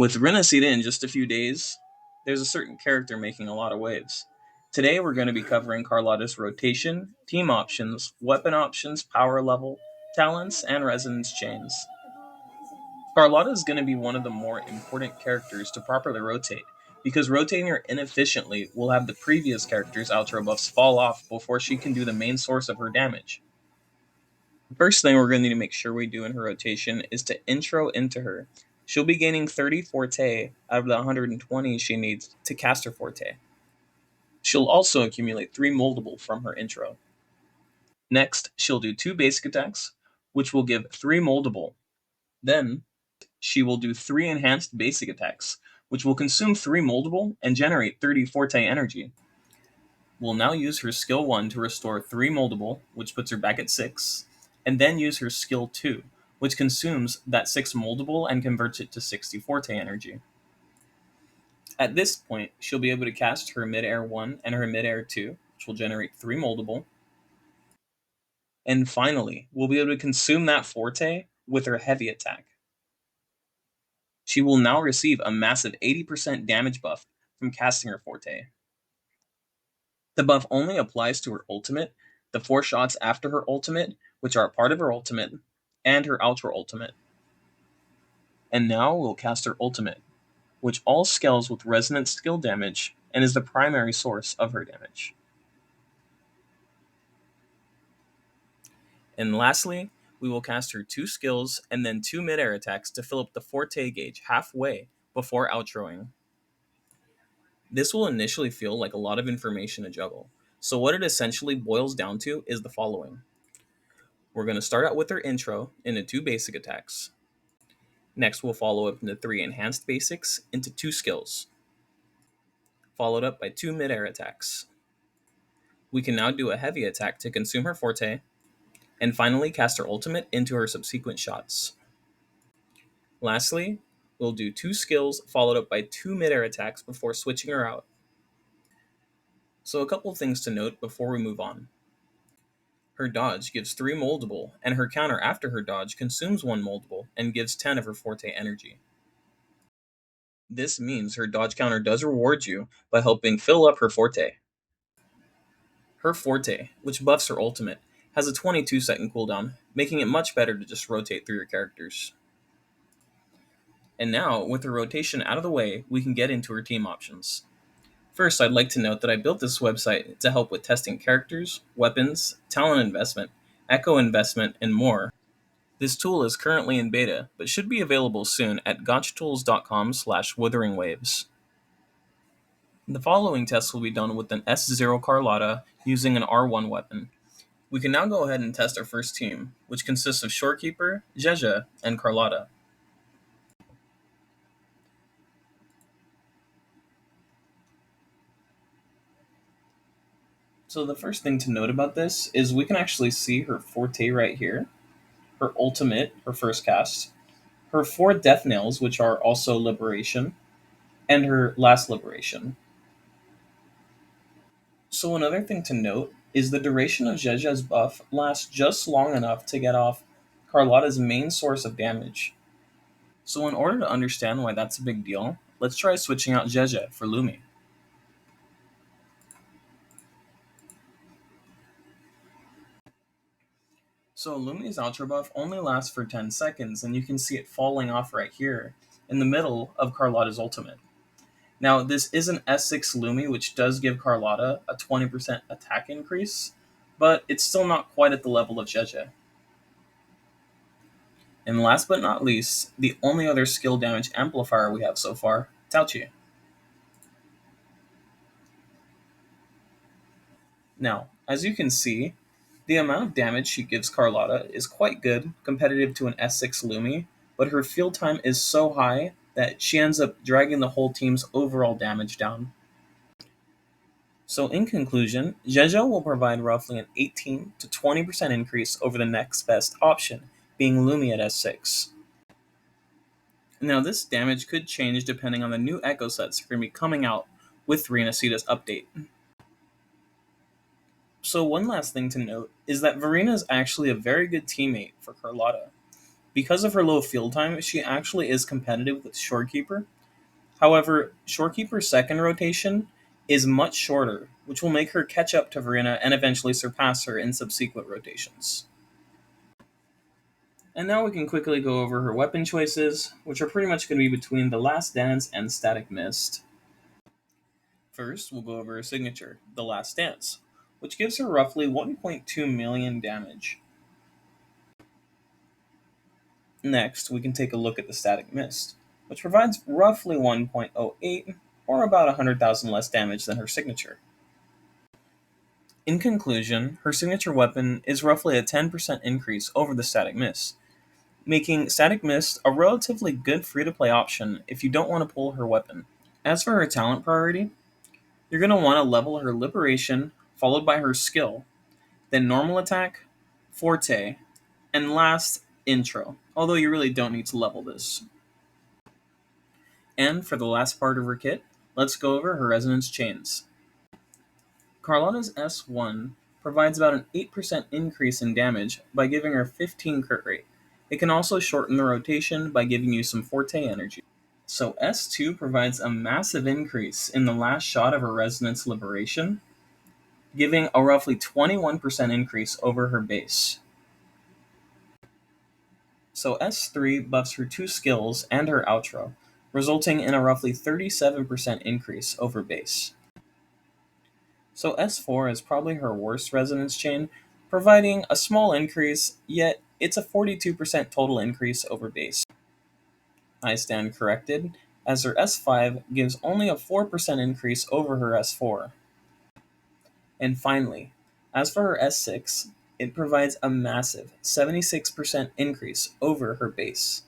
With Renacida in just a few days, there's a certain character making a lot of waves. Today we're going to be covering Carlotta's rotation, team options, weapon options, power level, talents, and resonance chains. Carlotta is going to be one of the more important characters to properly rotate, because rotating her inefficiently will have the previous character's outro buffs fall off before she can do the main source of her damage. The first thing we're going to need to make sure we do in her rotation is to intro into her. She'll be gaining 30 Forte out of the 120 she needs to cast her Forte. She'll also accumulate 3 moldable from her intro. Next, she'll do 2 basic attacks, which will give 3 moldable. Then, she will do 3 enhanced basic attacks, which will consume 3 moldable and generate 30 Forte energy. We'll now use her skill 1 to restore 3 moldable, which puts her back at 6, and then use her skill 2, which consumes that 6 moldable and converts it to 60 Forte energy. At this point, she'll be able to cast her Mid-Air 1 and her Mid-Air 2, which will generate 3 moldable. And finally, we'll be able to consume that Forte with her Heavy attack. She will now receive a massive 80% damage buff from casting her Forte. The buff only applies to her ultimate, the 4 shots after her ultimate, which are a part of her ultimate, and her outro ultimate. And now we'll cast her ultimate, which all scales with resonant skill damage and is the primary source of her damage. And lastly, we will cast her 2 skills and then 2 mid-air attacks to fill up the Forte gauge halfway before outroing. This will initially feel like a lot of information to juggle, so what it essentially boils down to is the following. We're going to start out with her intro into 2 basic attacks. Next, we'll follow up into 3 enhanced basics into 2 skills, followed up by 2 mid-air attacks. We can now do a heavy attack to consume her Forte, and finally cast her ultimate into her subsequent shots. Lastly, we'll do 2 skills followed up by 2 mid-air attacks before switching her out. So a couple things to note before we move on. Her dodge gives 3 moldable, and her counter after her dodge consumes 1 moldable and gives 10 of her Forte energy. This means her dodge counter does reward you by helping fill up her Forte. Her Forte, which buffs her ultimate, has a 22-second cooldown, making it much better to just rotate through your characters. And now, with her rotation out of the way, we can get into her team options. First, I'd like to note that I built this website to help with testing characters, weapons, talent investment, echo investment, and more. This tool is currently in beta, but should be available soon at gotchatools.com/wutheringwaves. The following tests will be done with an S0 Carlotta using an R1 weapon. We can now go ahead and test our first team, which consists of Shorekeeper, Jeja, and Carlotta. So the first thing to note about this is we can actually see her Forte right here, her ultimate, her first cast, her 4 death nails, which are also liberation, and her last liberation. So another thing to note is the duration of Jeja's buff lasts just long enough to get off Carlotta's main source of damage. So in order to understand why that's a big deal, let's try switching out Jeja for Lumi. So Lumi's outro buff only lasts for 10 seconds, and you can see it falling off right here in the middle of Carlotta's ultimate. Now, this is an S6 Lumi, which does give Carlotta a 20% attack increase, but it's still not quite at the level of Jeja. And last but not least, the only other skill damage amplifier we have so far, Tauchi. Now, as you can see, the amount of damage she gives Carlotta is quite good, competitive to an S6 Lumi, but her field time is so high that she ends up dragging the whole team's overall damage down. So in conclusion, Jeja will provide roughly an 18 to 20% increase over the next best option, being Lumi at S6. Now this damage could change depending on the new echo sets that are going to be coming out with Renacida's update. So one last thing to note is that Verena is actually a very good teammate for Carlotta. Because of her low field time, she actually is competitive with Shorekeeper. However, Shorekeeper's second rotation is much shorter, which will make her catch up to Verena and eventually surpass her in subsequent rotations. And now we can quickly go over her weapon choices, which are pretty much going to be between the Last Dance and Static Mist. First, we'll go over her signature, the Last Dance, which gives her roughly 1.2 million damage. Next, we can take a look at the Static Mist, which provides roughly 1.08, or about 100,000 less damage than her signature. In conclusion, her signature weapon is roughly a 10% increase over the Static Mist, making Static Mist a relatively good free-to-play option if you don't want to pull her weapon. As for her talent priority, you're going to want to level her Liberation, followed by her skill, then Normal Attack, Forte, and last, Intro, although you really don't need to level this. And for the last part of her kit, let's go over her Resonance Chains. Carlotta's S1 provides about an 8% increase in damage by giving her 15 crit rate. It can also shorten the rotation by giving you some Forte energy. So S2 provides a massive increase in the last shot of her Resonance Liberation, giving a roughly 21% increase over her base. So S3 buffs her two skills and her outro, resulting in a roughly 37% increase over base. So S4 is probably her worst resonance chain, providing a small increase, yet it's a 42% total increase over base. I stand corrected, as her S5 gives only a 4% increase over her S4. And finally, as for her S6, it provides a massive 76% increase over her base.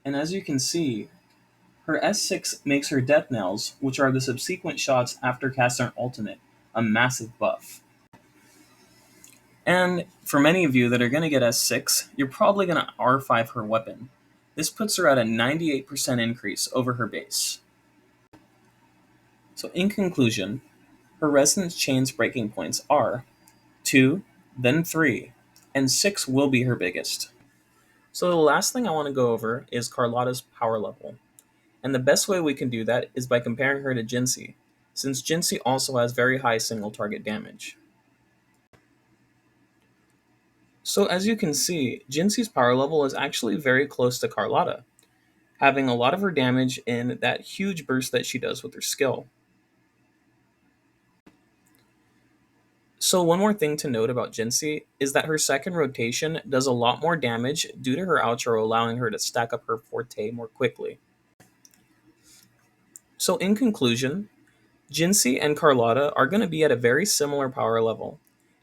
And as you can see, her S6 makes her Death Knells, which are the subsequent shots after casting her ultimate, a massive buff. And for many of you that are going to get S6, you're probably going to R5 her weapon. This puts her at a 98% increase over her base. So in conclusion, her Resonance Chain's breaking points are 2, then 3, and 6 will be her biggest. So the last thing I want to go over is Carlotta's power level. And the best way we can do that is by comparing her to Jinsei, since Jinsei also has very high single target damage. So as you can see, Jinsei's power level is actually very close to Carlotta, having a lot of her damage in that huge burst that she does with her skill. So one more thing to note about Jinsei is that her second rotation does a lot more damage due to her outro allowing her to stack up her Forte more quickly. So in conclusion, Jinsei and Carlotta are going to be at a very similar power level.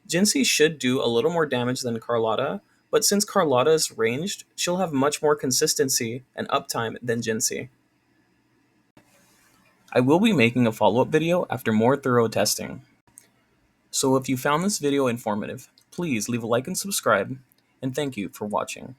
Jinsei should do a little more damage than Carlotta, but since Carlotta is ranged, she'll have much more consistency and uptime than Jinsei. I will be making a follow-up video after more thorough testing. So if you found this video informative, please leave a like and subscribe, and thank you for watching.